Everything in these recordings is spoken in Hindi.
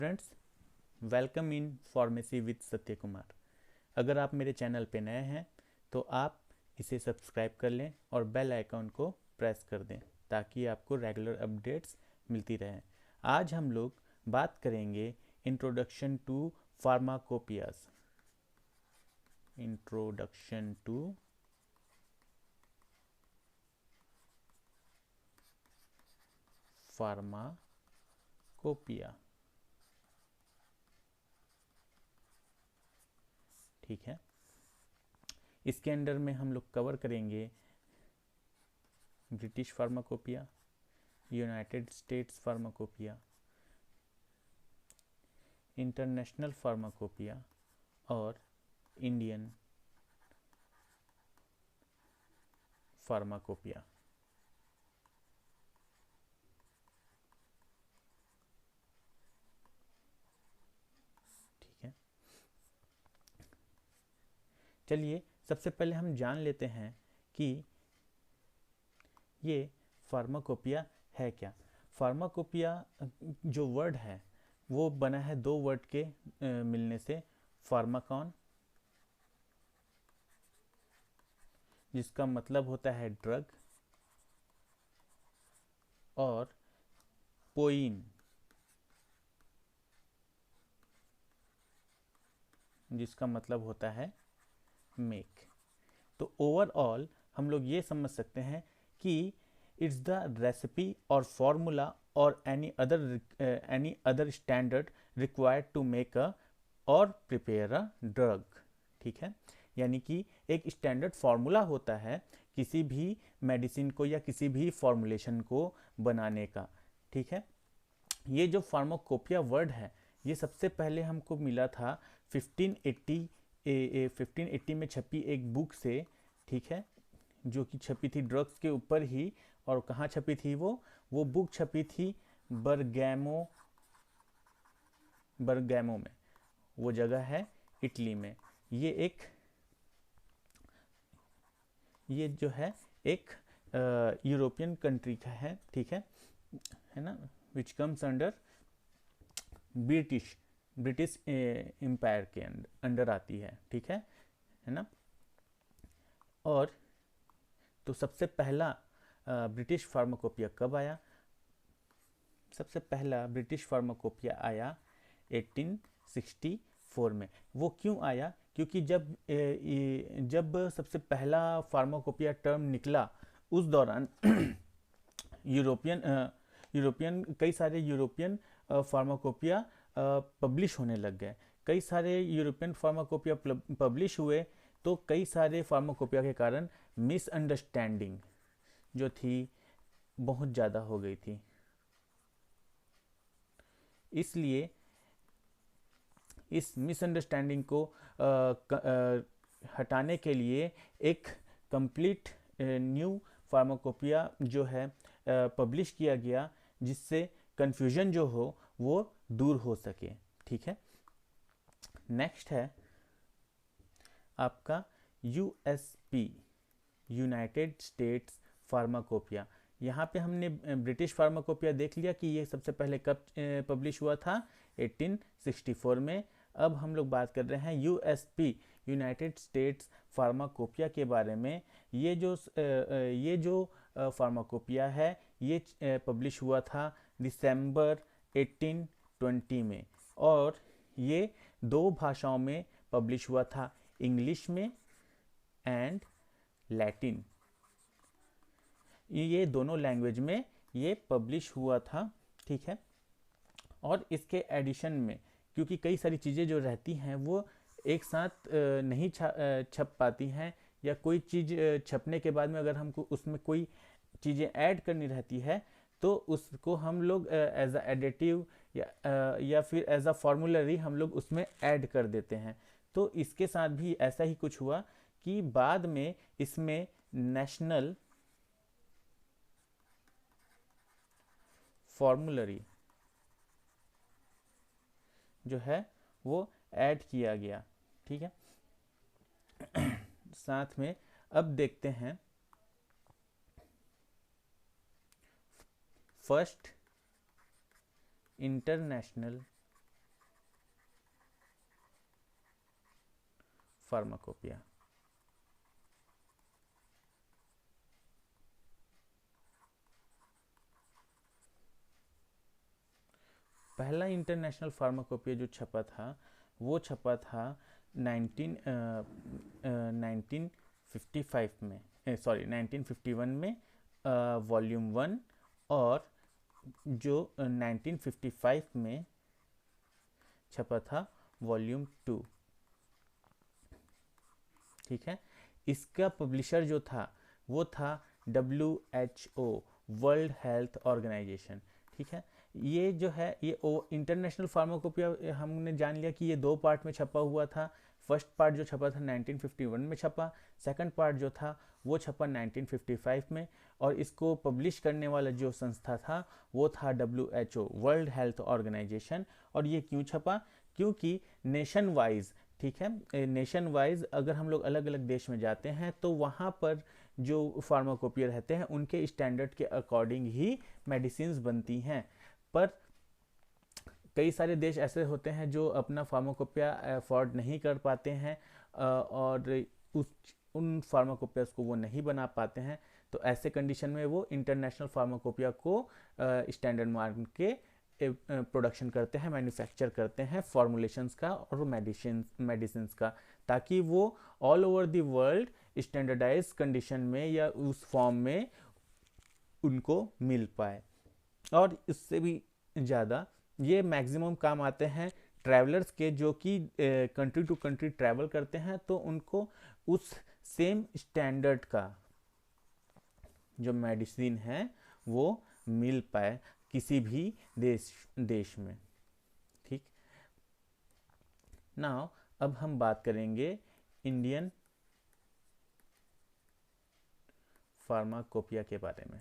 Friends, welcome in pharmacy with सत्य कुमार। अगर आप मेरे चैनल पे नए हैं तो आप इसे सब्सक्राइब कर लें और बेल आइकॉन को प्रेस कर दें ताकि आपको रेगुलर अपडेट्स मिलती रहें। आज हम लोग बात करेंगे introduction to pharmacopoeias. Introduction to pharmacopoeia. ठीक है, इसके अंडर में हम लोग कवर करेंगे British pharmacopoeia, United States pharmacopoeia, international pharmacopoeia और इंडियन फार्माकोपिया। ठीक है, चलिए सबसे पहले हम जान लेते हैं कि ये फार्माकोपिया है क्या। फार्माकोपिया जो वर्ड है वो बना है दो वर्ड के मिलने से। फार्माकॉन, जिसका मतलब होता है ड्रग, और पोइन, जिसका मतलब होता है मेक। तो ओवरऑल हम लोग ये समझ सकते हैं कि इट्स द रेसिपी और फॉर्मूला और any other standard required to make a और प्रिपेयर अ ड्रग। ठीक है, यानी कि एक स्टैंडर्ड फार्मूला होता है किसी भी मेडिसिन को या किसी भी फॉर्मुलेशन को बनाने का। ठीक है, ये जो फार्माकोपिया वर्ड है ये सबसे पहले हमको मिला था 1580 1580 में छपी एक बुक से। ठीक है, जो कि छपी थी ड्रग्स के ऊपर ही। और कहाँ छपी थी वो बुक छपी थी बरगैमो बरगैमो में। वो जगह है इटली में। ये एक ये जो है एक यूरोपियन कंट्री का है। ठीक है ना, which comes under British British empire के अंडर आती है। ठीक है ना। और तो सबसे पहला ब्रिटिश फार्माकोपिया कब आया? सबसे पहला ब्रिटिश फार्माकोपिया आया 1864 में। वो क्यों आया? क्योंकि जब सबसे पहला फार्माकोपिया टर्म निकला उस दौरान यूरोपियन यूरोपियन कई सारे यूरोपियन फार्माकोपिया पब्लिश होने लग गए। कई सारे यूरोपियन फार्माकोपिया पब्लिश हुए तो कई सारे फार्माकोपिया के कारण मिसअंडरस्टैंडिंग जो थी बहुत ज़्यादा हो गई थी। इसलिए इस मिसअंडरस्टैंडिंग को हटाने के लिए एक कंप्लीट न्यू फार्माकोपिया जो है पब्लिश किया गया, जिससे कन्फ्यूजन जो हो वो दूर हो सके। ठीक है, नेक्स्ट है आपका यूएसपी, यूनाइटेड स्टेट्स फार्माकोपिया। यहाँ पे हमने ब्रिटिश फार्माकोपिया देख लिया कि ये सबसे पहले कब पब्लिश हुआ था, 1864 में। अब हम लोग बात कर रहे हैं यूएसपी, यूनाइटेड स्टेट्स फार्माकोपिया के बारे में। ये जो फार्माकोपिया है ये पब्लिश हुआ था दिसंबर 1820 में। और ये दो भाषाओं में पब्लिश हुआ था, इंग्लिश में एंड लैटिन। ये दोनों लैंग्वेज में ये पब्लिश हुआ था। ठीक है, और इसके एडिशन में क्योंकि कई सारी चीज़ें जो रहती हैं वो एक साथ नहीं छप पाती हैं, या कोई चीज़ छपने के बाद में अगर हमको उसमें कोई चीज़ें ऐड करनी रहती है तो उसको हम लोग एज अ एडिटिव या फिर एज अ फॉर्मूलरी हम लोग उसमें ऐड कर देते हैं। तो इसके साथ भी ऐसा ही कुछ हुआ कि बाद में इसमें नेशनल फॉर्मूलरी जो है वो ऐड किया गया। ठीक है, साथ में अब देखते हैं फर्स्ट इंटरनेशनल फार्माकोपिया। पहला इंटरनेशनल फार्माकोपिया जो छपा था वो छपा था 1955 में, 1951 में वॉल्यूम 1, और जो 1955 में छपा था वॉल्यूम 2। ठीक है, इसका पब्लिशर जो था वो था WHO, वर्ल्ड हेल्थ ऑर्गेनाइजेशन। ठीक है, ये जो है ये इंटरनेशनल फार्माकोपिया हमने जान लिया कि ये 2 पार्ट में छपा हुआ था। फर्स्ट पार्ट जो छपा था 1951 में छपा, सेकंड पार्ट जो था वो छपा 1955 में, और इसको पब्लिश करने वाला जो संस्था था वो था WHO, वर्ल्ड हेल्थ ऑर्गेनाइजेशन। और ये क्यों छपा? क्योंकि नेशन वाइज, ठीक है, नेशन वाइज अगर हम लोग अलग अलग देश में जाते हैं तो वहाँ पर जो फार्माकोपिया रहते हैं उनके स्टैंडर्ड के अकॉर्डिंग ही मेडिसिन्स बनती हैं। पर कई सारे देश ऐसे होते हैं जो अपना फार्माकोपिया अफोर्ड नहीं कर पाते हैं, और उन फार्माकोपियास को वो नहीं बना पाते हैं। तो ऐसे कंडीशन में वो इंटरनेशनल फार्माकोपिया को स्टैंडर्ड मान के प्रोडक्शन करते हैं, मैन्युफैक्चर करते हैं फॉर्मुलेशंस का और मेडिसिन्स का, ताकि वो all over the world standardize condition में या उस फॉर्म में उनको मिल पाए। और इससे भी ज़्यादा ये मैक्सिमम काम आते हैं ट्रैवलर्स के, जो कि कंट्री टू कंट्री ट्रैवल करते हैं, तो उनको उस सेम स्टैंडर्ड का जो मेडिसिन है वो मिल पाए किसी भी देश में। ठीक, नाउ अब हम बात करेंगे इंडियन फार्माकोपिया के बारे में।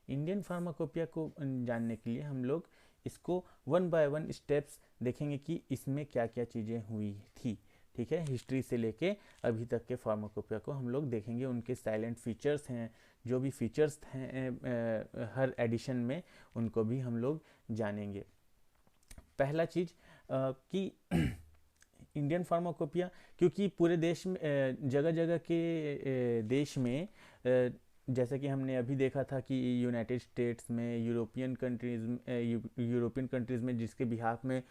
इंडियन फार्माकोपिया को जानने के लिए हम लोग इसको 1 बाय 1 स्टेप्स देखेंगे कि इसमें क्या क्या चीज़ें हुई थी। ठीक है, हिस्ट्री से लेके अभी तक के फार्माकोपिया को हम लोग देखेंगे, उनके साइलेंट फीचर्स हैं, जो भी फीचर्स हैं हर एडिशन में, उनको भी हम लोग जानेंगे। पहला चीज़ कि इंडियन फार्माकोपिया, क्योंकि पूरे देश में जगह जगह के देश में जैसे कि हमने अभी देखा था कि यूनाइटेड स्टेट्स में, यूरोपियन कंट्रीज़ में, जिसके बिहाफ में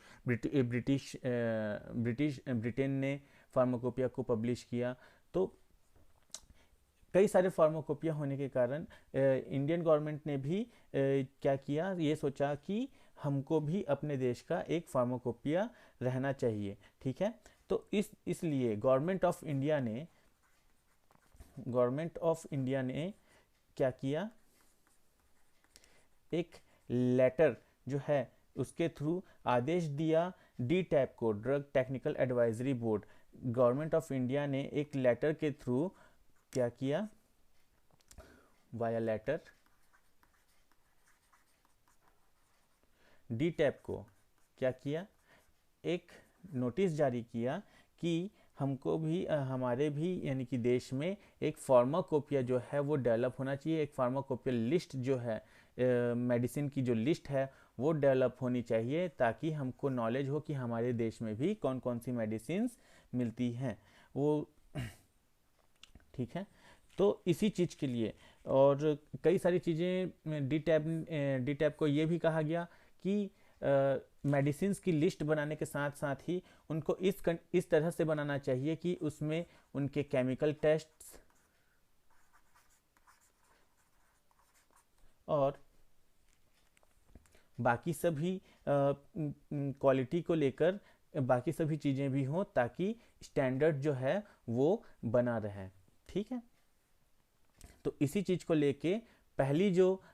ब्रिटेन ने फार्माकोपिया को पब्लिश किया, तो कई सारे फार्माकोपिया होने के कारण इंडियन गवर्नमेंट ने भी क्या किया, ये सोचा कि हमको भी अपने देश का एक फार्माकोपिया रहना चाहिए। ठीक है, तो इसलिए गवर्नमेंट ऑफ इंडिया ने क्या किया, एक लेटर जो है उसके थ्रू आदेश दिया DTAP को, drug technical advisory board. Government of India ने एक लेटर के थ्रू क्या किया, वाया लेटर DTAP को क्या किया, एक नोटिस जारी किया कि हमको भी हमारे भी यानी कि देश में एक फार्माकोपिया जो है वो डेवलप होना चाहिए। एक फार्माकोपिया लिस्ट जो है, मेडिसिन की जो लिस्ट है वो डेवलप होनी चाहिए, ताकि हमको नॉलेज हो कि हमारे देश में भी कौन कौन सी मेडिसिन्स मिलती हैं वो। ठीक है, तो इसी चीज़ के लिए और कई सारी चीज़ें DTAP को ये भी कहा गया कि मेडिसिन्स की लिस्ट बनाने के साथ साथ ही उनको इस तरह से बनाना चाहिए कि उसमें उनके केमिकल टेस्ट्स और बाकी सभी क्वालिटी को लेकर बाकी सभी चीज़ें भी हों, ताकि स्टैंडर्ड जो है वो बना रहे। ठीक है, तो इसी चीज़ को लेके पहली जो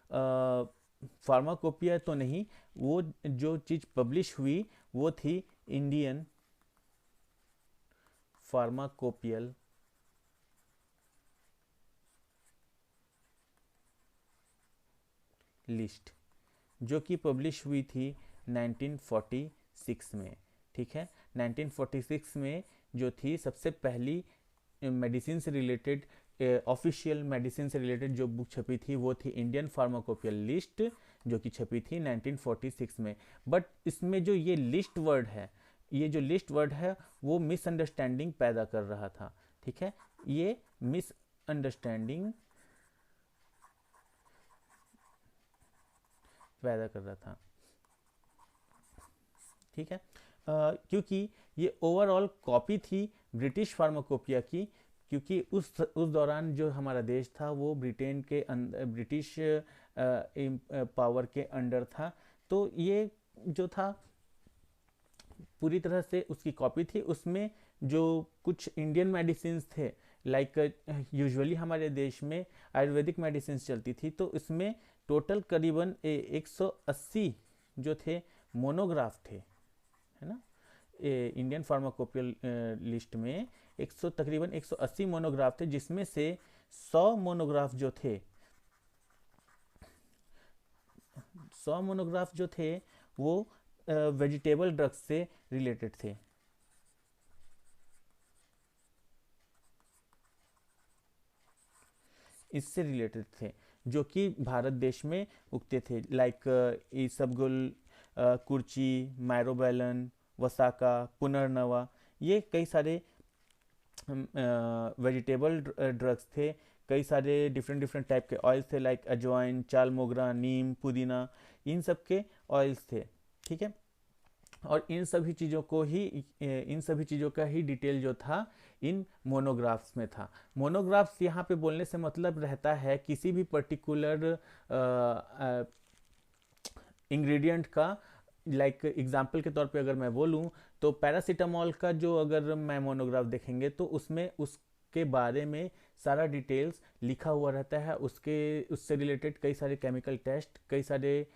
फार्माकोपिया तो नहीं, वो जो चीज़ पब्लिश हुई वो थी इंडियन फार्माकोपियल लिस्ट, जो कि पब्लिश हुई थी 1946 में। ठीक है, 1946 में जो थी सबसे पहली मेडिसिन से रिलेटेड ऑफिशियल मेडिसिन से रिलेटेड जो बुक छपी थी वो थी इंडियन फार्माकोपियल लिस्ट, जो कि छपी थी 1946 में। बट इसमें जो ये लिस्ट वर्ड है, ये जो लिस्ट वर्ड है वो मिसअंडरस्टैंडिंग पैदा कर रहा था। ठीक है, ये मिसअंडरस्टैंडिंग पैदा कर रहा था। ठीक है, क्योंकि ये ओवरऑल कॉपी थी ब्रिटिश फार्माकोपिया की, क्योंकि उस दौरान जो हमारा देश था वो ब्रिटेन के ब्रिटिश पावर के अंडर था। तो ये जो था पूरी तरह से उसकी कॉपी थी। उसमें जो कुछ इंडियन मेडिसिन थे, लाइक यूजुअली हमारे देश में आयुर्वेदिक मेडिसिन चलती थी, तो इसमें टोटल करीबन 180 जो थे मोनोग्राफ थे, है ना। इंडियन फार्माकोपियल लिस्ट में तकरीबन 180 मोनोग्राफ थे, जिसमें से 100 मोनोग्राफ जो थे 100 मोनोग्राफ जो थे वो वेजिटेबल ड्रग्स से रिलेटेड थे। इससे रिलेटेड थे, जो कि भारत देश में उगते थे, लाइक ईसबगुल, कुर्ची, मायरोबैलन, वसाका, पुनर्नवा। ये कई सारे वेजिटेबल ड्रग्स थे। कई सारे डिफरेंट डिफरेंट टाइप के ऑयल्स थे, लाइक अजवाइन, चाल मोगरा, नीम, पुदीना, इन सब के ऑयल्स थे। ठीक है, और इन सभी चीज़ों को ही इन सभी चीज़ों का ही डिटेल जो था इन मोनोग्राफ्स में था। मोनोग्राफ्स यहाँ पे बोलने से मतलब रहता है किसी भी पर्टिकुलर इंग्रेडिएंट का। लाइक एग्जाम्पल के तौर पे अगर मैं बोलूँ तो पैरासीटामॉल का जो अगर मैं मोनोग्राफ देखेंगे तो उसमें उसके बारे में सारा डिटेल्स लिखा हुआ रहता है। उससे रिलेटेड कई सारे केमिकल टेस्ट, कई सारे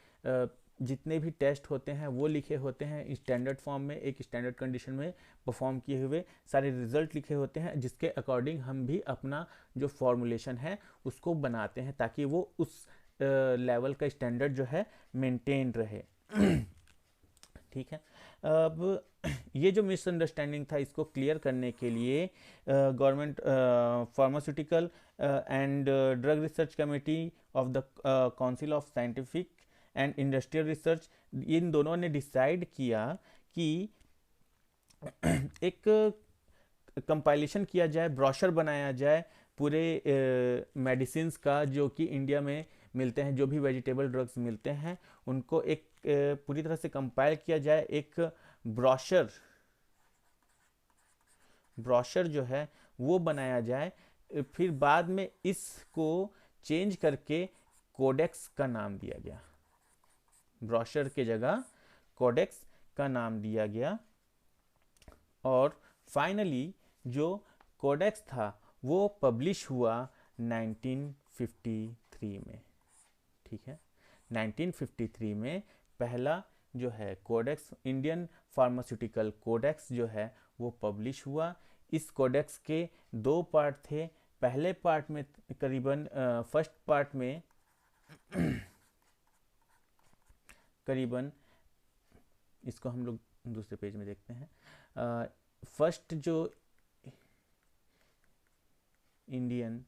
जितने भी टेस्ट होते हैं वो लिखे होते हैं स्टैंडर्ड फॉर्म में, एक स्टैंडर्ड कंडीशन में परफॉर्म किए हुए सारे रिजल्ट लिखे होते हैं, जिसके अकॉर्डिंग हम भी अपना जो फॉर्मुलेशन है उसको बनाते हैं, ताकि वो उस लेवल का स्टैंडर्ड जो है मेंटेन रहे। ठीक है, अब ये जो मिसअंडरस्टैंडिंग था इसको क्लियर करने के लिए government pharmaceutical and drug research committee of the council of scientific and industrial research, इन दोनों ने डिसाइड किया कि एक कंपाइलेशन किया जाए, ब्रोशर बनाया जाए पूरे मेडिसिन्स का जो कि इंडिया में मिलते हैं, जो भी वेजिटेबल ड्रग्स मिलते हैं उनको एक पूरी तरह से कंपाइल किया जाए, एक ब्रोशर जो है वो बनाया जाए। फिर बाद में इसको चेंज करके कोडेक्स का नाम दिया गया, ब्रोशर के जगह कोडेक्स का नाम दिया गया। और फाइनली जो कोडेक्स था वो पब्लिश हुआ 1953 में। ठीक है, 1953 में पहला जो है कोडेक्स, इंडियन फार्मास्यूटिकल कोडेक्स जो है वो पब्लिश हुआ। इस कोडेक्स के 2 पार्ट थे। पहले पार्ट में करीबन फर्स्ट पार्ट में करीबन, इसको हम लोग दूसरे पेज में देखते हैं। फर्स्ट जो इंडियन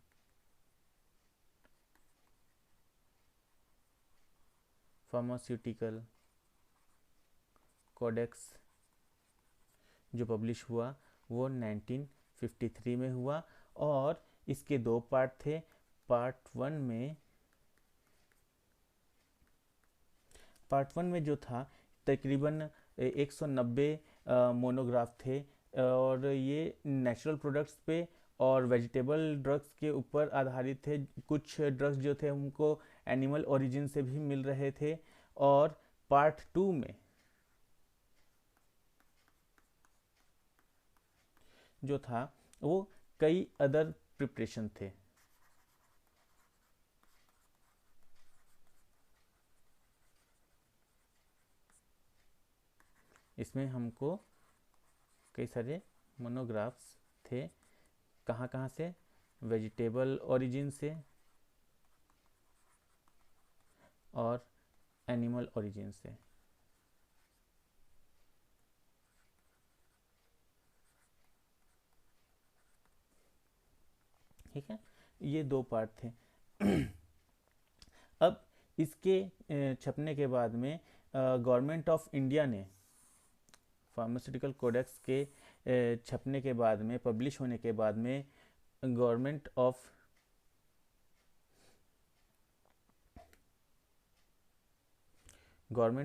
फार्मास्यूटिकल कोडेक्स जो पब्लिश हुआ वो 1953 में हुआ, और इसके 2 पार्ट थे। पार्ट वन में जो था तकरीबन 190 मोनोग्राफ थे, और ये नेचुरल प्रोडक्ट्स पे और वेजिटेबल ड्रग्स के ऊपर आधारित थे। कुछ ड्रग्स जो थे उनको एनिमल ओरिजिन से भी मिल रहे थे। और पार्ट 2 में जो था वो कई अदर प्रिपरेशन थे। इसमें हमको कई सारे मोनोग्राफ्स थे, कहाँ कहाँ से, वेजिटेबल ओरिजिन से और एनिमल ओरिजिन से। ठीक है, ये दो पार्ट थे। अब इसके छपने के बाद में गवर्नमेंट ऑफ इंडिया ने फार्मास्यूटिकल कोडेक्स के छपने के बाद में, पब्लिश होने के बाद में, गवर्नमेंट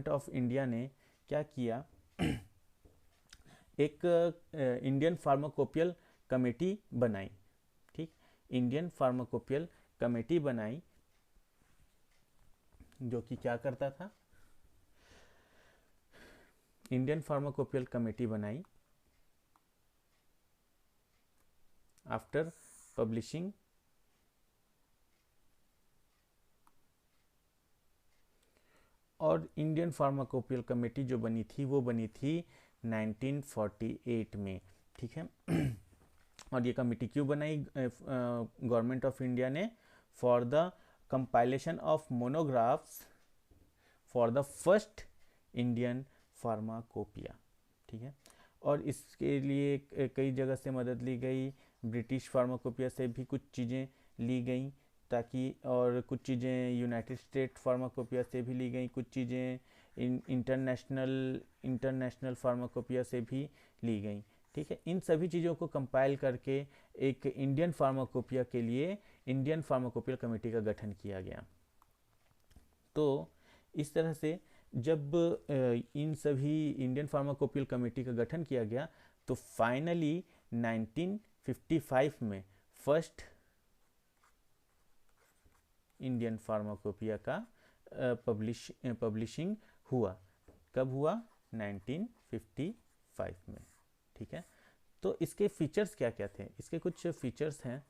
ऑफ इंडिया ने क्या किया, एक इंडियन फार्माकोपियल कमेटी बनाई। ठीक, इंडियन फार्माकोपियल कमेटी बनाई, जो कि क्या करता था, इंडियन फार्माकोपियल कमेटी बनाई आफ्टर पब्लिशिंग और इंडियन फार्माकोपियल कमेटी जो बनी थी वो बनी थी 1948 में। ठीक है। और ये कमेटी क्यों बनाई गवर्नमेंट ऑफ इंडिया ने? For the compilation of monographs for the first Indian pharmacopoeia. ठीक है। और इसके लिए कई जगह से मदद ली गई, ब्रिटिश फार्माकोपिया से भी कुछ चीज़ें ली गई ताकि, और कुछ चीज़ें यूनाइटेड स्टेट फार्माकोपिया से भी ली गई, कुछ चीज़ें इंटरनेशनल फार्माकोपिया से भी ली गई। ठीक है। इन सभी चीज़ों को कंपाइल करके एक इंडियन फार्माकोपिया के लिए इंडियन फार्माकोपियल कमेटी का गठन किया गया। तो इस तरह से जब इन सभी इंडियन फार्माकोपियल कमेटी का गठन किया गया तो फाइनली 1955 में फर्स्ट इंडियन फार्माकोपिया का पब्लिशिंग हुआ। कब हुआ? 1955 में। ठीक है। तो इसके फीचर्स क्या क्या थे? इसके कुछ फीचर्स हैं,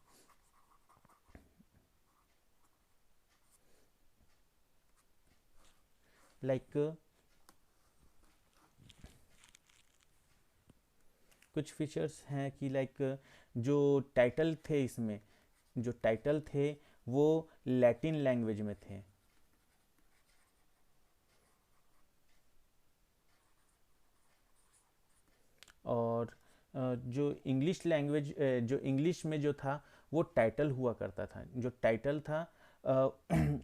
कुछ फीचर्स हैं कि जो टाइटल थे, इसमें जो टाइटल थे वो लैटिन लैंग्वेज में थे। और जो इंग्लिश लैंग्वेज, जो इंग्लिश में जो था वो टाइटल हुआ करता था, जो टाइटल था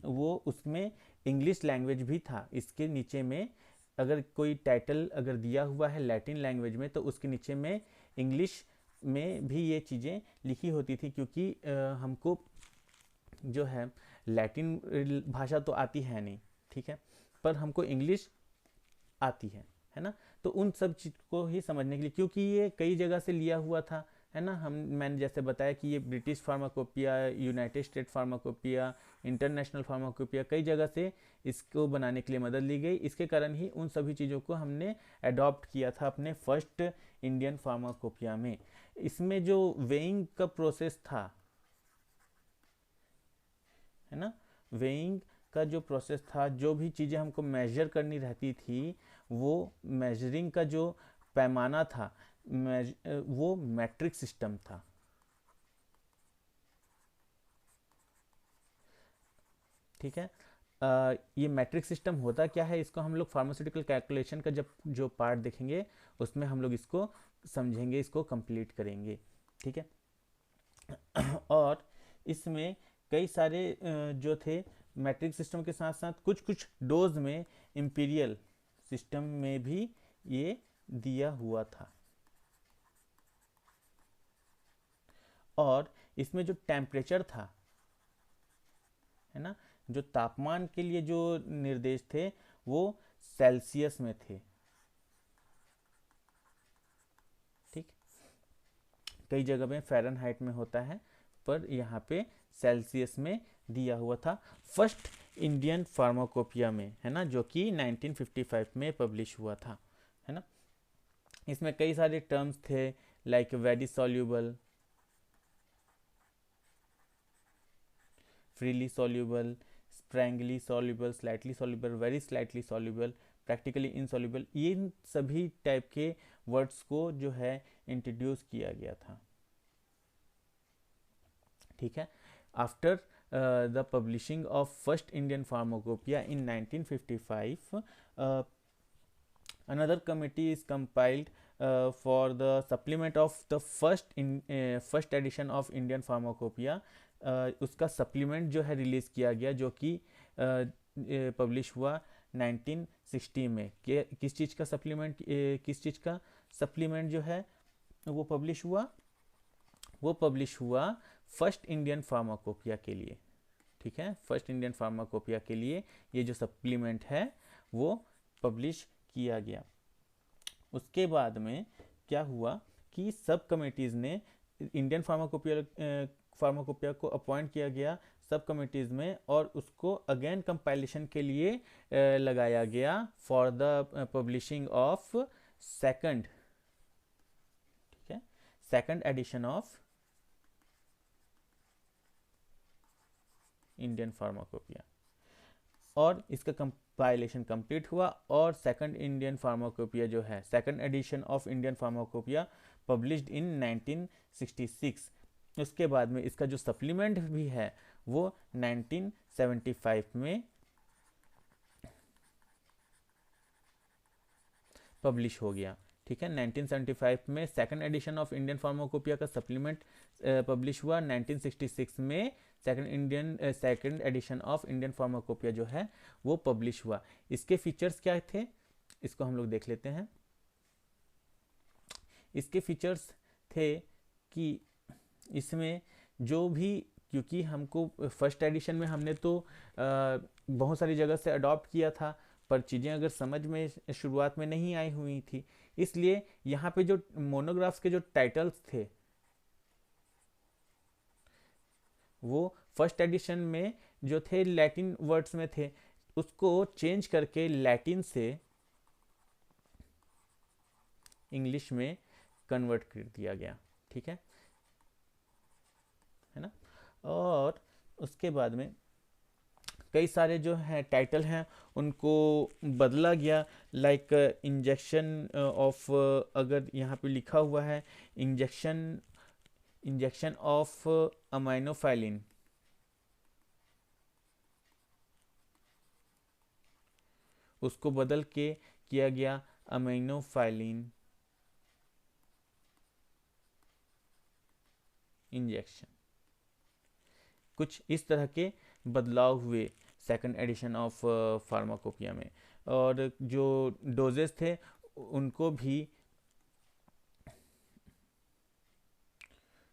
वो उसमें इंग्लिश लैंग्वेज भी था। इसके नीचे में अगर कोई टाइटल अगर दिया हुआ है लैटिन लैंग्वेज में तो उसके नीचे में इंग्लिश में भी ये चीज़ें लिखी होती थी, क्योंकि हमको जो है लैटिन भाषा तो आती है नहीं, ठीक है, पर हमको इंग्लिश आती है ना। तो उन सब चीज़ को ही समझने के लिए, क्योंकि ये कई जगह से लिया हुआ था, है ना। मैंने जैसे बताया कि ये British pharmacopoeia, United state pharmacopoeia, international pharmacopoeia, कई जगह से इसको बनाने के लिए मदद ली गई। इसके कारण ही उन सभी चीज़ों को हमने अडॉप्ट किया था अपने फर्स्ट इंडियन फार्माकोपिया में। इसमें जो वेइंग का प्रोसेस था, है ना, वेइंग का जो प्रोसेस था, जो भी चीज़ें हमको मेजर करनी रहती थी, वो मेजरिंग का जो पैमाना था वो मैट्रिक सिस्टम था। ठीक है। ये मैट्रिक सिस्टम होता क्या है, इसको हम लोग फार्मास्यूटिकल कैलकुलेशन का जब जो पार्ट देखेंगे उसमें हम लोग इसको समझेंगे, इसको कंप्लीट करेंगे। ठीक है। और इसमें कई सारे जो थे मैट्रिक सिस्टम के साथ साथ कुछ कुछ डोज में इंपीरियल सिस्टम में भी ये दिया हुआ था। और इसमें जो टेम्परेचर था, है ना, जो तापमान के लिए जो निर्देश थे वो सेल्सियस में थे। ठीक, कई जगह में फ़ारेनहाइट में होता है, पर यहाँ पे सेल्सियस में दिया हुआ था फर्स्ट इंडियन फार्माकोपिया में, है ना, जो कि 1955 में पब्लिश हुआ था, है ना। इसमें कई सारे टर्म्स थे like very soluble, freely soluble, sparingly soluble, slightly soluble, very slightly soluble, practically insoluble, इन सभी टाइप के वर्ड्स को जो है इंट्रोड्यूस किया गया था। ठीक है। After the publishing of first Indian Pharmacopoeia in 1955, another committee is compiled for the supplement of the first edition of Indian Pharmacopoeia उसका सप्लीमेंट जो है रिलीज़ किया गया, जो कि पब्लिश हुआ 1960 में। किस चीज़ का सप्लीमेंट, किस चीज़ का सप्लीमेंट जो है वो पब्लिश हुआ? वो पब्लिश हुआ फर्स्ट इंडियन फार्माकोपिया के लिए। ठीक है, फर्स्ट इंडियन फार्माकोपिया के लिए ये जो सप्लीमेंट है वो पब्लिश किया गया। उसके बाद में क्या हुआ कि सब कमिटीज़ ने इंडियन फार्माकोपिया को अपॉइंट किया गया सब कमिटीज़ में, और उसको अगेन कंपाइलेशन के लिए लगाया गया for the publishing of second, ठीक है, second edition of Indian pharmacopoeia. और इसका कंपाइलेशन कंप्लीट हुआ और सेकंड इंडियन फार्माकोपिया जो है, second edition of Indian pharmacopoeia published in 1966। उसके बाद में इसका जो सप्लीमेंट भी है वो 1975 में पब्लिश हो गया। ठीक है, 1975 में second edition of Indian pharmacopoeia का सप्लीमेंट पब्लिश हुआ। 1966 में second edition of Indian pharmacopoeia जो है वो पब्लिश हुआ। इसके फीचर्स क्या थे, इसको हम लोग देख लेते हैं। इसके फीचर्स थे कि इसमें जो भी, क्योंकि हमको फर्स्ट एडिशन में हमने तो बहुत सारी जगह से अडॉप्ट किया था, पर चीज़ें अगर समझ में शुरुआत में नहीं आई हुई थी, इसलिए यहाँ पे जो मोनोग्राफ्स के जो टाइटल्स थे वो फर्स्ट एडिशन में जो थे लैटिन वर्ड्स में थे, उसको चेंज करके लैटिन से इंग्लिश में कन्वर्ट कर दिया गया। ठीक है ना। और उसके बाद में कई सारे जो है टाइटल हैं उनको बदला गया, लाइक इंजेक्शन ऑफ, अगर यहाँ पे लिखा हुआ है इंजेक्शन ऑफ अमाइनोफाइलिन, उसको बदल के किया गया अमाइनोफाइलिन इंजेक्शन। कुछ इस तरह के बदलाव हुए सेकंड एडिशन ऑफ फार्माकोपिया में। और जो डोजेस थे उनको भी,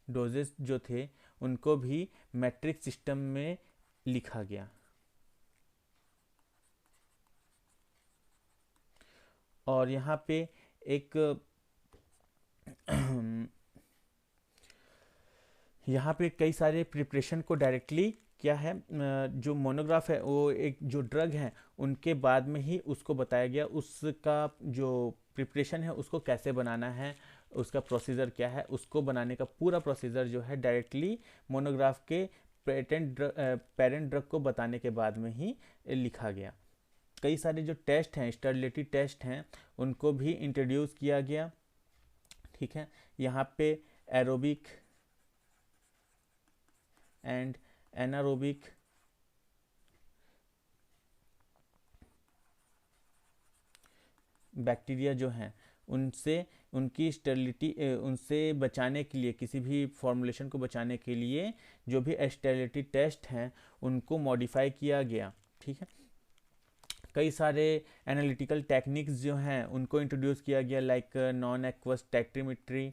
डोजेस जो थे उनको भी मैट्रिक सिस्टम में लिखा गया। और यहाँ पे एक यहाँ पे कई सारे प्रिपरेशन को डायरेक्टली क्या है, जो मोनोग्राफ है वो एक जो ड्रग है उनके बाद में ही उसको बताया गया, उसका जो प्रिपरेशन है उसको कैसे बनाना है, उसका प्रोसीजर क्या है, उसको बनाने का पूरा प्रोसीजर जो है डायरेक्टली मोनोग्राफ के पेरेंट ड्रग को बताने के बाद में ही लिखा गया। कई सारे जो टेस्ट हैं, स्टेरिलिटी टेस्ट हैं, उनको भी इंट्रोड्यूस किया गया। ठीक है, यहाँ पे एरोबिक एंड एनारोबिक बैक्टीरिया जो हैं उनसे उनकी स्टेरिलिटी, उनसे बचाने के लिए, किसी भी फॉर्मुलेशन को बचाने के लिए जो भी स्टेरिलिटी टेस्ट हैं उनको मॉडिफाई किया गया। ठीक है, कई सारे एनालिटिकल टेक्निक्स जो हैं उनको इंट्रोड्यूस किया गया, like non aqueous spectrometry,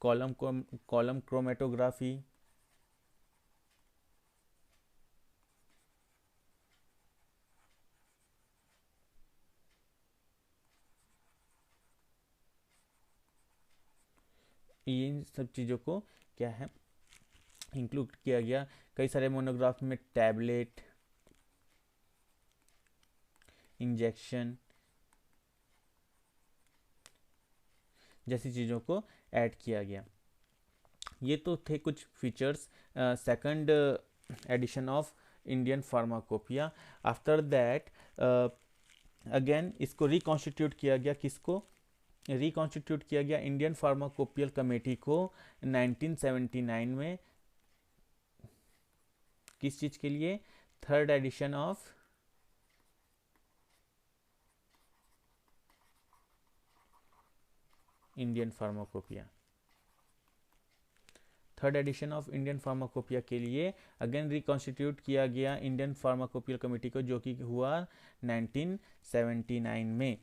column chromatography, इन सब चीज़ों को क्या है इंक्लूड किया गया। कई सारे मोनोग्राफ में टैबलेट, इंजेक्शन जैसी चीज़ों को ऐड किया गया। ये तो थे कुछ features second edition of Indian pharmacopoeia. After that again इसको रिकॉन्स्टिट्यूट किया गया, किसको रिकॉन्स्टिट्यूट किया गया, इंडियन फार्माकोपियल कमेटी को 1979 में। किस चीज़ के लिए? Third edition of Indian pharmacopoeia. Third edition of Indian pharmacopoeia के लिए अगेन रिकॉन्स्टिट्यूट किया गया इंडियन फार्माकोपियल कमेटी को, जो कि हुआ 1979 में,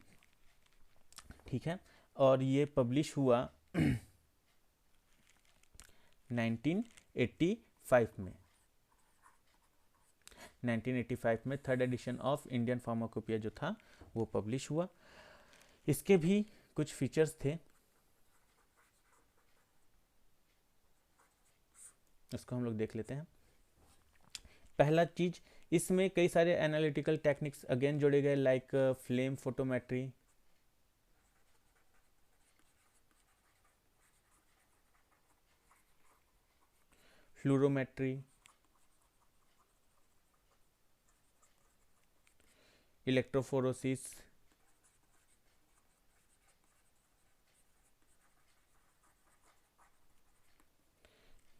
ठीक है। और ये पब्लिश हुआ 1985 में। 1985 में third edition of Indian pharmacopoeia जो था वो पब्लिश हुआ। इसके भी कुछ फीचर्स थे, इसको हम लोग देख लेते हैं। पहला चीज, इसमें कई सारे एनालिटिकल टेक्निक्स अगेन जोड़े गए, लाइक फ्लेम फोटोमेट्री, फ्लूरोमेट्री, इलेक्ट्रोफोरोसिस,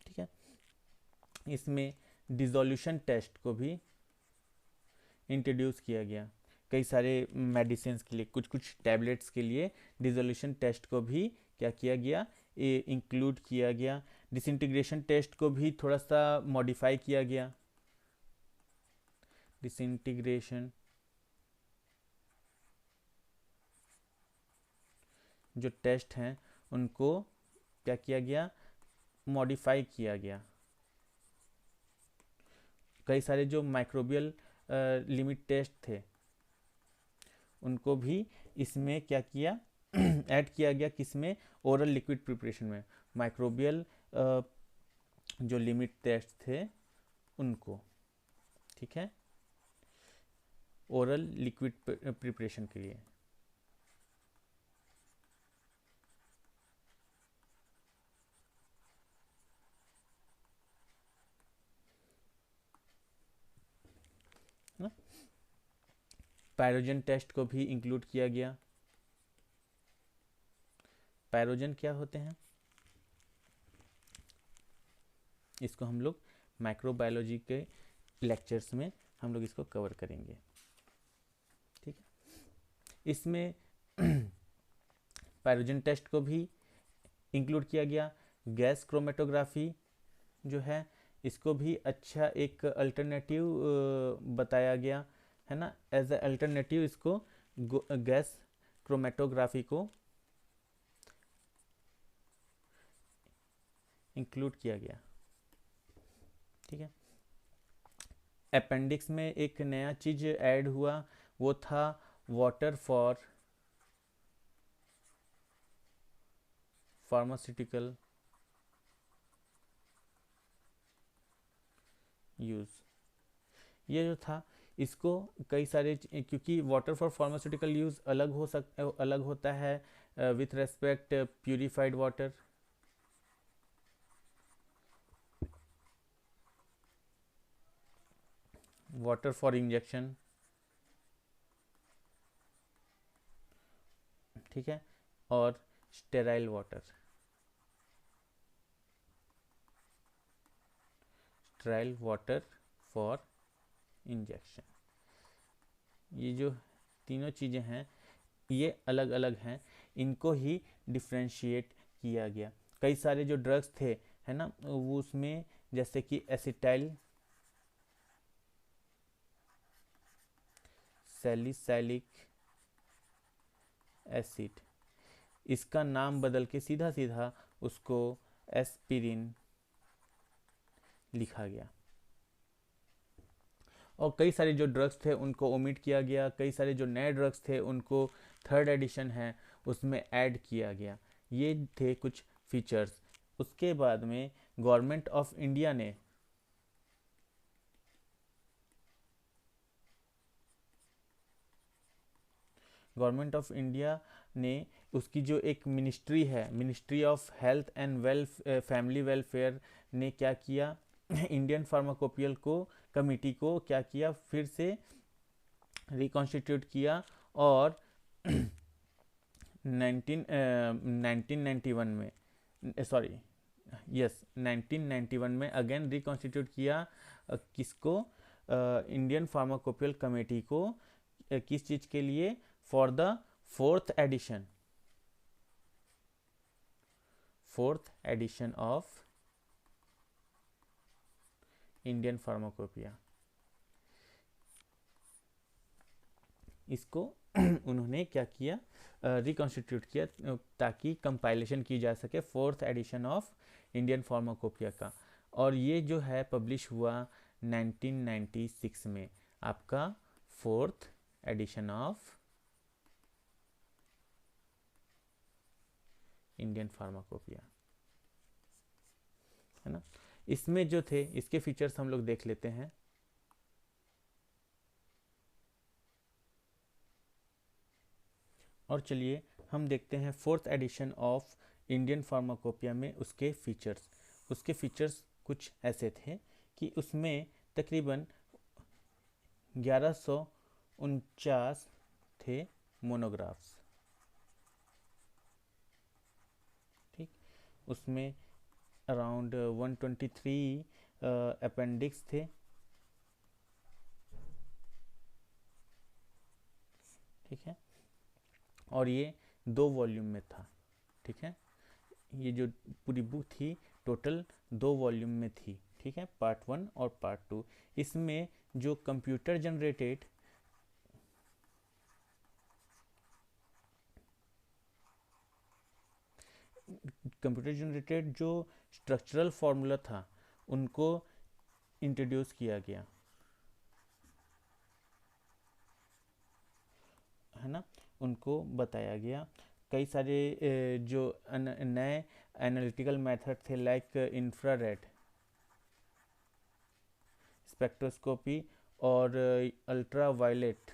ठीक है। इसमें डिसोल्यूशन टेस्ट को भी इंट्रोड्यूस किया गया, कई सारे मेडिसिन के लिए, कुछ कुछ टैबलेट्स के लिए डिसोल्यूशन टेस्ट को भी क्या किया गया, इंक्लूड किया गया। डिसइंटीग्रेशन टेस्ट को भी थोड़ा सा मॉडिफाई किया गया। डिसइंटीग्रेशन जो टेस्ट हैं उनको क्या किया गया, मॉडिफाई किया गया। कई सारे जो माइक्रोबियल लिमिट टेस्ट थे उनको भी इसमें क्या किया, ऐड किया गया, किसमें, ओरल लिक्विड प्रिपरेशन में। माइक्रोबियल जो लिमिट टेस्ट थे उनको, ठीक है, ओरल लिक्विड प्रिपरेशन के लिए। पायरोजन टेस्ट को भी इंक्लूड किया गया। पायरोजन क्या होते हैं, इसको हम लोग माइक्रोबायोलॉजी के लेक्चर्स में हम लोग इसको कवर करेंगे, ठीक है। इसमें पायरोजन टेस्ट को भी इंक्लूड किया गया। गैस क्रोमेटोग्राफी जो है इसको भी अच्छा एक अल्टरनेटिव बताया गया है ना, एज ए अल्टरनेटिव इसको गैस क्रोमेटोग्राफी को इंक्लूड किया गया, ठीक है। अपेंडिक्स में एक नया चीज ऐड हुआ, वो था वाटर फॉर फार्मास्यूटिकल यूज। ये जो था इसको कई सारे, क्योंकि वाटर फॉर फार्मास्यूटिकल यूज अलग होता है with respect purified water, water for injection, ठीक है, और sterile water, sterile water for injection. ये जो तीनों चीज़ें हैं ये अलग अलग हैं, इनको ही डिफ्रेंशिएट किया गया। कई सारे जो ड्रग्स थे है ना, वो उसमें जैसे कि एसिटाइल सैलिसाइलिक एसिड, इसका नाम बदल के सीधा सीधा उसको एस्पिरिन लिखा गया। और कई सारे जो ड्रग्स थे उनको ओमिट किया गया, कई सारे जो नए ड्रग्स थे उनको थर्ड एडिशन है उसमें ऐड किया गया। ये थे कुछ फीचर्स। उसके बाद में गवर्नमेंट ऑफ इंडिया ने उसकी जो एक मिनिस्ट्री है, ministry of health and family welfare ने क्या किया, इंडियन फार्माकोपियल को कमेटी को क्या किया, फिर से रिकॉन्स्टिट्यूट किया और 1991 में, सॉरी यस 1991 में अगेन रिकॉन्स्टिट्यूट किया। किसको, इंडियन फार्माकोपियल कमेटी को, किस चीज़ के लिए, for the fourth edition, fourth edition of Indian pharmacopoeia. इसको उन्होंने क्या किया, रिकॉन्स्टिट्यूट किया ताकि कंपाइलेशन की जा सके fourth edition of Indian pharmacopoeia का। और ये जो है पब्लिश हुआ 1996 में, आपका fourth edition of Indian pharmacopoeia, है ना। इसमें जो थे इसके फीचर्स हम लोग देख लेते हैं। और चलिए हम देखते हैं fourth edition of Indian pharmacopoeia में उसके फीचर्स। उसके फीचर्स कुछ ऐसे थे कि उसमें तकरीबन 1149 थे मोनोग्राफ्स, ठीक। उसमें अराउंड 123 अपेंडिक्स थे, ठीक है। और ये 2 वॉल्यूम में था, ठीक है। ये जो पूरी बुक थी टोटल 2 वॉल्यूम में थी, ठीक है, पार्ट 1 और पार्ट 2। इसमें जो कंप्यूटर जनरेटेड जो स्ट्रक्चरल फार्मूला था उनको इंट्रोड्यूस किया गया, है ना, उनको बताया गया। कई सारे जो नए एनालिटिकल मेथड थे लाइक इंफ्रारेड स्पेक्ट्रोस्कोपी और अल्ट्रा वायलेट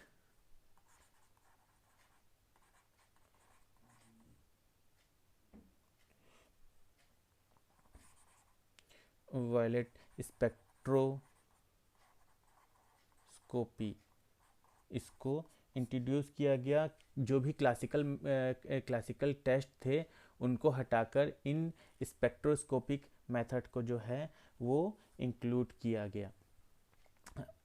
स्पेक्ट्रोस्कोपी, इसको इंट्रोड्यूस किया गया। जो भी क्लासिकल टेस्ट थे उनको हटाकर इन स्पेक्ट्रोस्कोपिक मेथड को जो है वो इंक्लूड किया गया।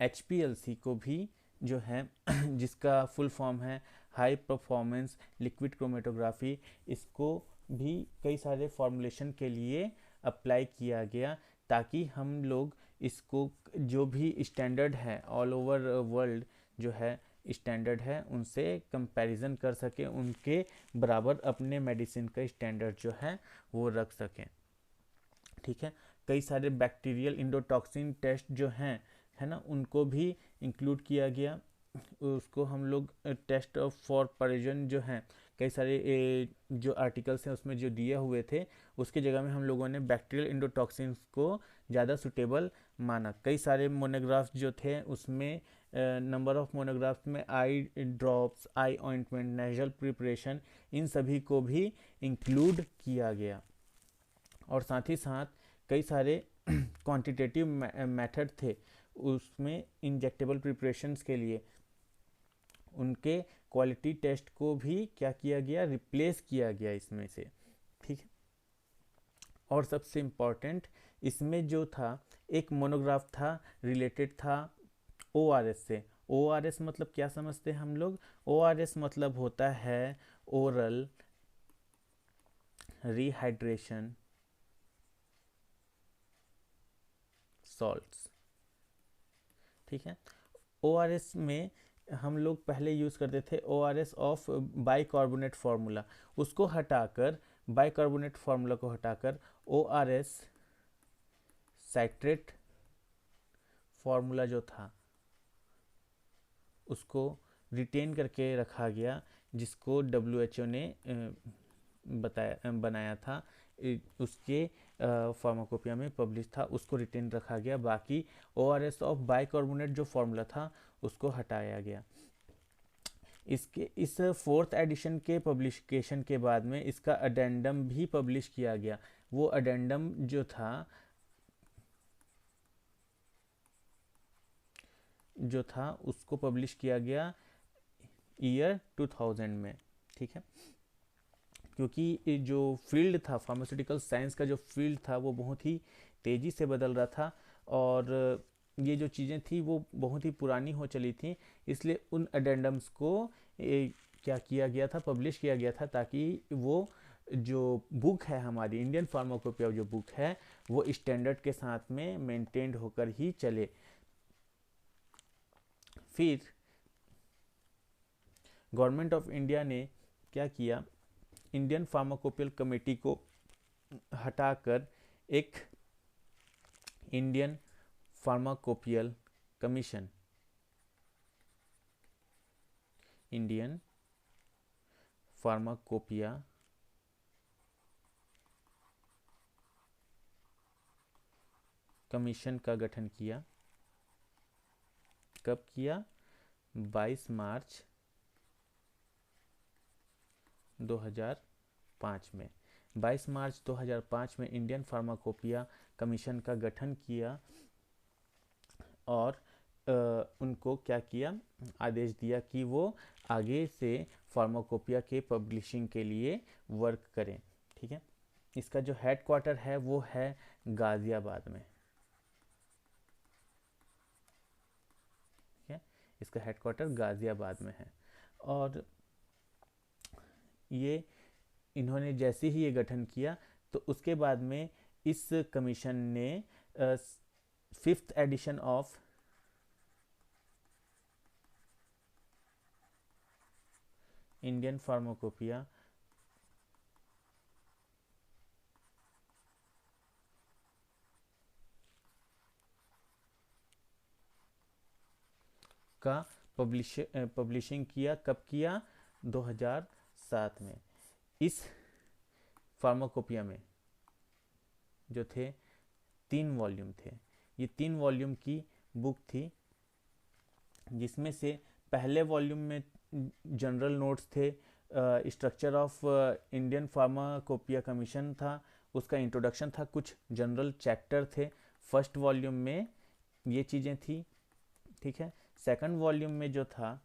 HPLC को भी जो है जिसका फुल फॉर्म है हाई परफॉर्मेंस लिक्विड क्रोमेटोग्राफी, इसको भी कई सारे फॉर्मुलेशन के लिए अप्लाई किया गया ताकि हम लोग इसको जो भी स्टैंडर्ड है ऑल ओवर वर्ल्ड जो है स्टैंडर्ड है उनसे कंपैरिजन कर सकें, उनके बराबर अपने मेडिसिन का स्टैंडर्ड जो है वो रख सकें, ठीक है। कई सारे बैक्टीरियल इंडोटॉक्सिन टेस्ट जो हैं, है ना, उनको भी इंक्लूड किया गया। उसको हम लोग टेस्ट ऑफ फॉर परेजन जो हैं, कई सारे जो आर्टिकल्स हैं उसमें जो दिए हुए थे उसकी जगह में हम लोगों ने बैक्टीरियल इंडोटॉक्सिन्स को ज़्यादा सुटेबल माना। कई सारे मोनोग्राफ्स जो थे उसमें नंबर ऑफ मोनोग्राफ्स में eye drops, eye ointment, nasal preparation, इन सभी को भी इंक्लूड किया गया। और साथ ही साथ कई सारे क्वांटिटेटिव मेथड थे उसमें इंजेक्टेबल प्रिपरेशंस के लिए, उनके क्वालिटी टेस्ट को भी क्या किया गया, रिप्लेस किया गया इसमें से, ठीक है। और सबसे इम्पॉर्टेंट इसमें जो था एक मोनोग्राफ था रिलेटेड था ORS से। ORS मतलब क्या समझते हैं हम लोग? ORS मतलब होता है ओरल रिहाइड्रेशन सॉल्ट्स, ठीक है। ORS में हम लोग पहले यूज़ करते थे ORS ऑफ बाइकार्बोनेट फार्मूला, उसको हटाकर बाइकार्बोनेट फार्मूला को हटाकर ORS साइट्रेट फार्मूला जो था उसको रिटेन करके रखा गया, जिसको WHO ने बनाया था, उसके फार्माकोपिया में पब्लिश था, उसको रिटेन रखा गया। बाकी ORS ऑफ बाइकार्बोनेट जो फार्मूला था उसको हटाया गया। इस फोर्थ एडिशन के पब्लिकेशन के बाद में इसका अडेंडम भी पब्लिश किया गया। वो अडेंडम जो था उसको पब्लिश किया गया ईयर 2000 में, ठीक है। क्योंकि जो फील्ड था फार्मास्यूटिकल साइंस का, जो फील्ड था वो बहुत ही तेज़ी से बदल रहा था और ये जो चीज़ें थी वो बहुत ही पुरानी हो चली थी, इसलिए उन अडेंडम्स को क्या किया गया था, पब्लिश किया गया था ताकि वो जो बुक है हमारी इंडियन फार्माकोपिया जो बुक है वो स्टैंडर्ड के साथ में मेंटेन्ड होकर ही चले। फिर गवर्नमेंट ऑफ इंडिया ने क्या किया, इंडियन फार्माकोपियल कमेटी को हटाकर एक Indian pharmacopoeial commission, Indian pharmacopoeia commission का गठन किया। कब किया? 22 मार्च 2005 में। 22 मार्च 2005 में इंडियन फार्माकोपिया कमीशन का गठन किया और उनको क्या किया, आदेश दिया कि वो आगे से फार्माकोपिया के पब्लिशिंग के लिए वर्क करें। ठीक है, इसका जो हेड क्वार्टर है वो है गाजियाबाद में। ठीक है, इसका हेड क्वार्टर गाजियाबाद में है। और ये इन्होंने जैसे ही ये गठन किया तो उसके बाद में इस कमीशन ने 5th edition of Indian pharmacopoeia का पब्लिशिंग किया। कब किया? 2007 में। इस फार्माकोपिया में जो थे 3 वॉल्यूम थे। ये 3 वॉल्यूम की बुक थी, जिसमें से पहले वॉल्यूम में जनरल नोट्स थे, structure of Indian pharmacopoeia commission था, उसका इंट्रोडक्शन था, कुछ जनरल चैप्टर थे। फर्स्ट वॉल्यूम में ये चीज़ें थी। ठीक है, सेकंड वॉल्यूम में जो था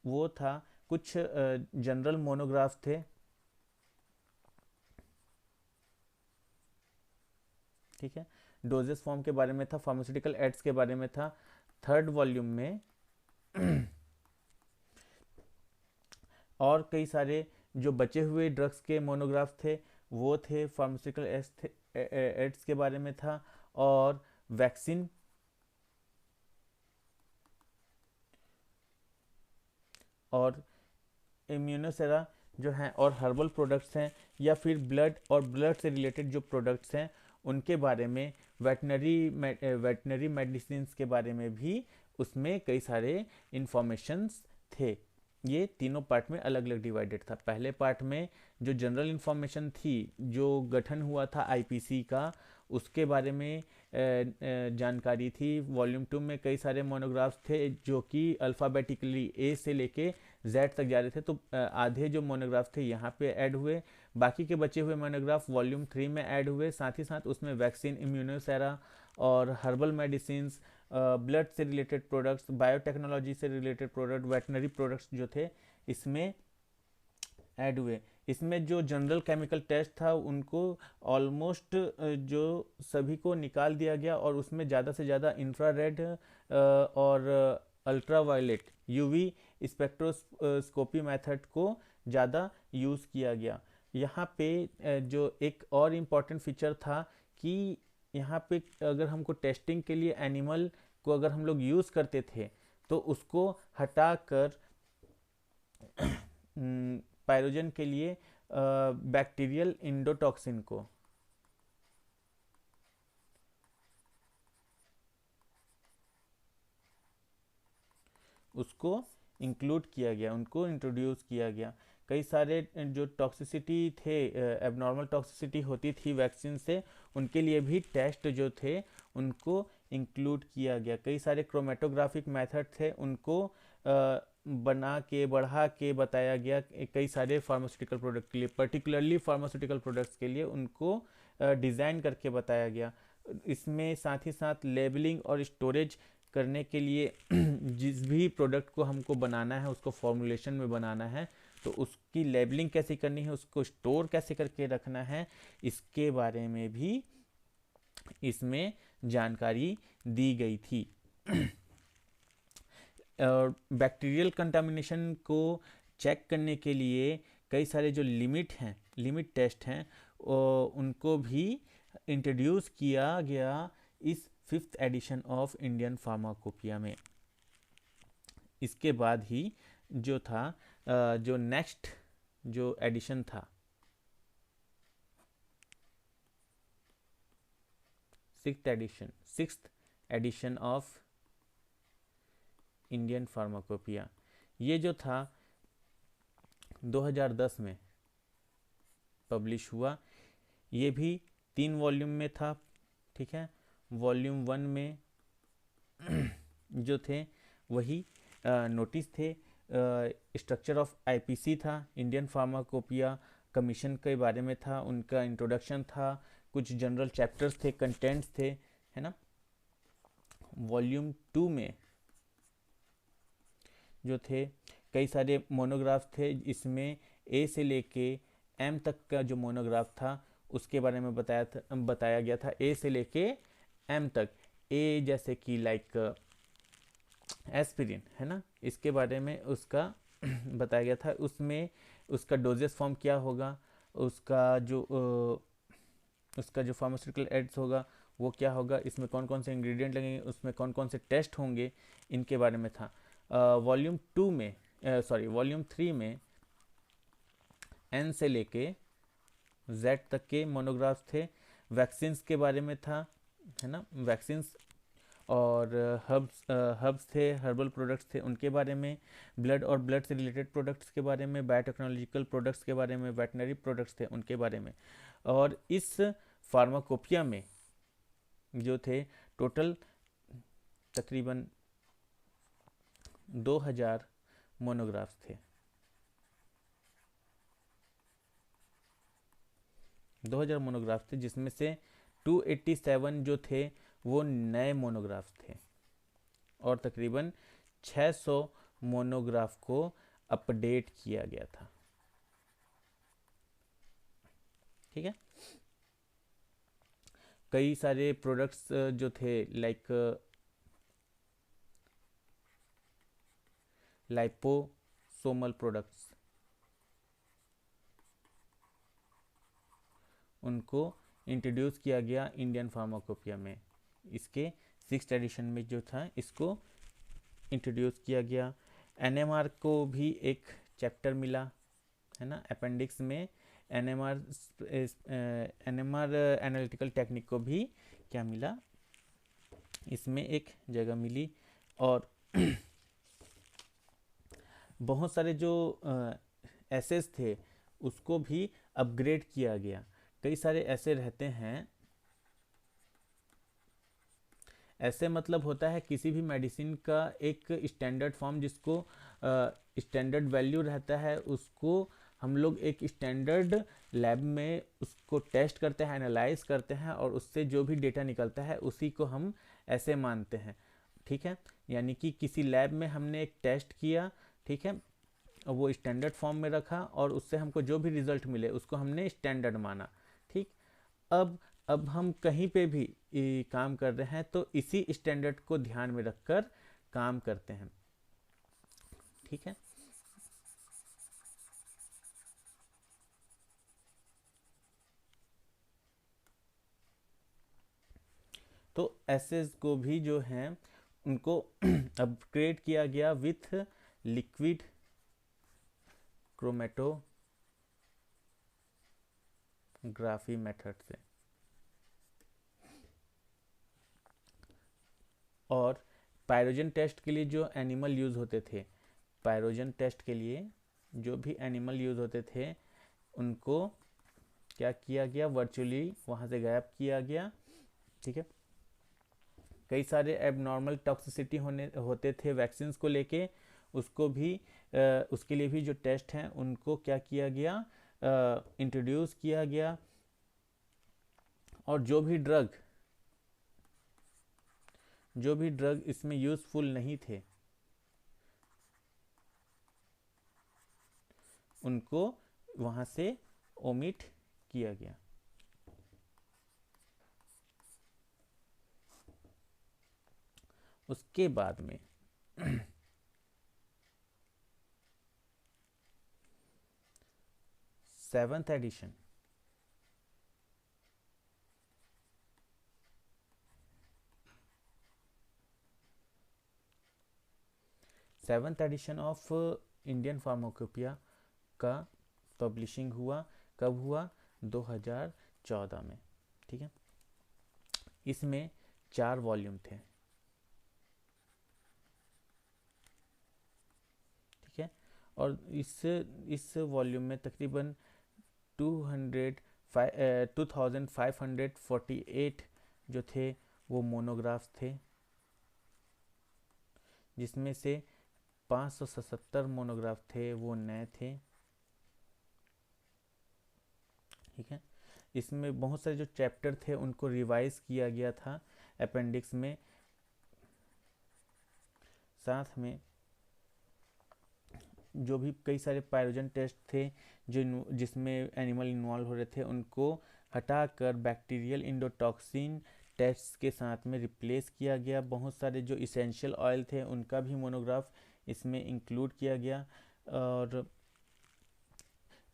वो था कुछ जनरल मोनोग्राफ थे। ठीक है, डोजेस फॉर्म के बारे में था, फार्मास्यूटिकल एड्स के बारे में था। थर्ड वॉल्यूम में और कई सारे जो बचे हुए ड्रग्स के मोनोग्राफ थे वो थे, फार्मास्यूटिकल एड्स के बारे में था, और वैक्सीन और इम्यूनोसेरा जो हैं, और हर्बल प्रोडक्ट्स हैं, या फिर ब्लड और ब्लड से रिलेटेड जो प्रोडक्ट्स हैं उनके बारे में, वेटनरी मेडिसिन के बारे में भी उसमें कई सारे इंफॉर्मेशंस थे। ये तीनों पार्ट में अलग अलग डिवाइडेड था। पहले पार्ट में जो जनरल इंफॉर्मेशन थी, जो गठन हुआ था आईपीसी का, उसके बारे में जानकारी थी। वॉल्यूम 2 में कई सारे मोनोग्राफ्स थे जो कि अल्फ़ाबेटिकली ए से लेके जेड तक जा रहे थे, तो आधे जो मोनोग्राफ थे यहाँ पे ऐड हुए, बाकी के बचे हुए मोनोग्राफ वॉल्यूम 3 में ऐड हुए। साथ ही साथ उसमें वैक्सीन, इम्यूनोसेरा और हर्बल मेडिसिन्स, ब्लड से रिलेटेड प्रोडक्ट्स, बायोटेक्नोलॉजी से रिलेटेड प्रोडक्ट, वेटनरी प्रोडक्ट्स जो थे इसमें ऐड हुए। इसमें जो जनरल केमिकल टेस्ट था उनको ऑलमोस्ट जो सभी को निकाल दिया गया, और उसमें ज़्यादा से ज़्यादा इंफ्रारेड और अल्ट्रावायलेट यूवी स्पेक्ट्रोस्कोपी मेथड को ज़्यादा यूज़ किया गया। यहाँ पे जो एक और इम्पॉर्टेंट फीचर था कि यहाँ पे अगर हमको टेस्टिंग के लिए एनिमल को अगर हम लोग यूज़ करते थे तो उसको हटाकर पायरोजन के लिए बैक्टीरियल इंडोटॉक्सिन को उसको इंक्लूड किया गया, उनको इंट्रोड्यूस किया गया। कई सारे जो टॉक्सिसिटी थे, एबनॉर्मल टॉक्सिसिटी होती थी वैक्सीन से, उनके लिए भी टेस्ट जो थे उनको इंक्लूड किया गया। कई सारे क्रोमेटोग्राफिक मेथड थे, उनको बना के बढ़ा के बताया गया। कई सारे फार्मास्यूटिकल प्रोडक्ट के लिए, पर्टिकुलरली फार्मास्यूटिकल प्रोडक्ट्स के लिए उनको डिज़ाइन करके बताया गया। इसमें साथ ही साथ लेबलिंग और स्टोरेज करने के लिए जिस भी प्रोडक्ट को हमको बनाना है, उसको फॉर्मुलेशन में बनाना है, तो उसकी लेबलिंग कैसे करनी है, उसको स्टोर कैसे करके रखना है, इसके बारे में भी इसमें जानकारी दी गई थी। और बैक्टीरियल कंटामिनेशन को चेक करने के लिए कई सारे जो लिमिट हैं, लिमिट टेस्ट हैं उनको भी इंट्रोड्यूस किया गया इस 5th edition of Indian pharmacopoeia में। इसके बाद ही जो था जो नेक्स्ट जो एडिशन था 6th addition of Indian pharmacopoeia, ये जो था 2010 में पब्लिश हुआ। ये भी 3 वॉल्यूम में था, ठीक है। वॉल्यूम 1 में जो थे वही नोटिस थे, स्ट्रक्चर ऑफ आईपीसी था, इंडियन फार्माकोपिया कमीशन के बारे में था, उनका इंट्रोडक्शन था, कुछ जनरल चैप्टर्स थे, कंटेंट्स थे, है ना। वॉल्यूम 2 में जो थे कई सारे मोनोग्राफ थे, इसमें ए से लेके एम तक का जो मोनोग्राफ था उसके बारे में बताया गया था, ए से लेके एम तक। ए जैसे कि लाइक एस्पिरिन, है ना, इसके बारे में उसका बताया गया था। उसमें उसका डोजेस फॉर्म क्या होगा, उसका जो फार्मास्यूटिकल एड्स होगा वो क्या होगा, इसमें कौन कौन से इंग्रेडिएंट लगेंगे, उसमें कौन कौन से टेस्ट होंगे, इनके बारे में था। वॉल्यूम 3 में एन से लेके जेड तक के मोनोग्राफ्स थे। वैक्सीन्स के बारे में था, है ना, वैक्सीन्स और हर्ब्स थे, हर्बल प्रोडक्ट्स थे, उनके बारे में। ब्लड और ब्लड से रिलेटेड प्रोडक्ट्स के बारे में, बायोटेक्नोलॉजिकल प्रोडक्ट्स के बारे में, वेटनरी प्रोडक्ट्स थे उनके बारे में। और इस फार्माकोपिया में जो थे टोटल तकरीबन 2000 मोनोग्राफ्स थे। 2000 मोनोग्राफ्स थे, जिसमें से 287 जो थे वो नए मोनोग्राफ्स थे और तकरीबन 600 मोनोग्राफ को अपडेट किया गया था, ठीक है। कई सारे प्रोडक्ट्स जो थे लाइक लाइपोसोमल प्रोडक्ट्स, उनको इंट्रोड्यूस किया गया इंडियन फार्माकोपिया में। इसके 6th एडिशन में जो था इसको इंट्रोड्यूस किया गया। एनएमआर को भी एक चैप्टर मिला, है ना, अपेंडिक्स में एनएमआर एनालिटिकल टेक्निक को भी क्या मिला, इसमें एक जगह मिली। और बहुत सारे जो एसेस थे उसको भी अपग्रेड किया गया। कई सारे ऐसे रहते हैं, ऐसे मतलब होता है किसी भी मेडिसिन का एक स्टैंडर्ड फॉर्म, जिसको स्टैंडर्ड वैल्यू रहता है, उसको हम लोग एक स्टैंडर्ड लैब में उसको टेस्ट करते हैं, एनालाइज करते हैं, और उससे जो भी डेटा निकलता है उसी को हम ऐसे मानते हैं, ठीक है। यानी कि किसी लैब में हमने एक टेस्ट किया, ठीक है, वो स्टैंडर्ड फॉर्म में रखा और उससे हमको जो भी रिजल्ट मिले उसको हमने स्टैंडर्ड माना, ठीक। अब हम कहीं पे भी काम कर रहे हैं तो इसी स्टैंडर्ड को ध्यान में रखकर काम करते हैं, ठीक है। तो एसेस को भी जो हैं उनको अपग्रेड किया गया विथ लिक्विड क्रोमेटोग्राफी मेथड से। और पायरोजन टेस्ट के लिए जो एनिमल यूज़ होते थे, पायरोजन टेस्ट के लिए जो भी एनिमल यूज़ होते थे उनको क्या किया गया, वर्चुअली वहाँ से गायब किया गया, ठीक है। कई सारे एबनॉर्मल टॉक्सिसिटी होते थे वैक्सीन्स को लेके, उसको भी उसके लिए भी जो टेस्ट हैं उनको क्या किया गया, इंट्रोड्यूस किया गया। और जो भी ड्रग इसमें यूजफुल नहीं थे उनको वहाँ से ओमिट किया गया। उसके बाद में 7th edition. Seventh edition of Indian pharmacopoeia का पब्लिशिंग हुआ, कब हुआ? 2014 में। ठीक है, इसमें 4 वॉल्यूम थे। ठीक है, और इस वॉल्यूम में तकरीबन 2548 जो थे वो मोनोग्राफ्स थे, जिसमें से 577 मोनोग्राफ थे वो नए थे। ठीक है, इसमें बहुत सारे जो चैप्टर थे उनको रिवाइज किया गया था अपेंडिक्स में। साथ में जो भी कई सारे पायरोजन टेस्ट थे जिसमें एनिमल इन्वॉल्व हो रहे थे, उनको हटाकर बैक्टीरियल इंडोटॉक्सिन टेस्ट के साथ में रिप्लेस किया गया। बहुत सारे जो इसेंशियल ऑयल थे उनका भी मोनोग्राफ इसमें इंक्लूड किया गया। और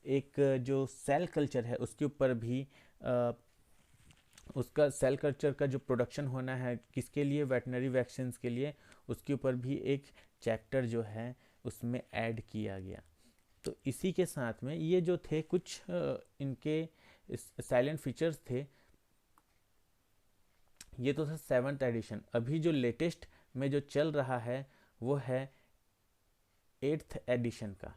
एक जो सेल कल्चर है उसके ऊपर भी उसका सेल कल्चर का जो प्रोडक्शन होना है किसके लिए? वेटनरी वैक्सीन्स के लिए, उसके ऊपर भी एक चैप्टर जो है उसमें ऐड किया गया। तो इसी के साथ में ये जो थे कुछ इनके साइलेंट फीचर्स थे। ये तो था 7th एडिशन। अभी जो लेटेस्ट में जो चल रहा है वो है 8th एडिशन का।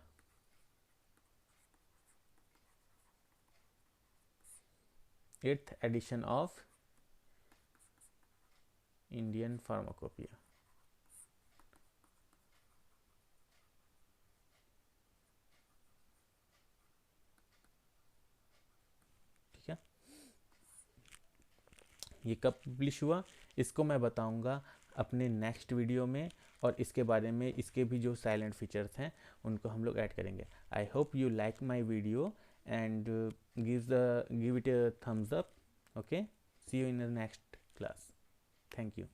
8th addition of Indian pharmacopoeia. ठीक है, ये कब पब्लिश हुआ इसको मैं बताऊंगा अपने नेक्स्ट वीडियो में, और इसके बारे में इसके भी जो साइलेंट फीचर्स हैं उनको हम लोग ऐड करेंगे। I hope you like my video and give it a thumbs up. Okay, see you in the next class. Thank you.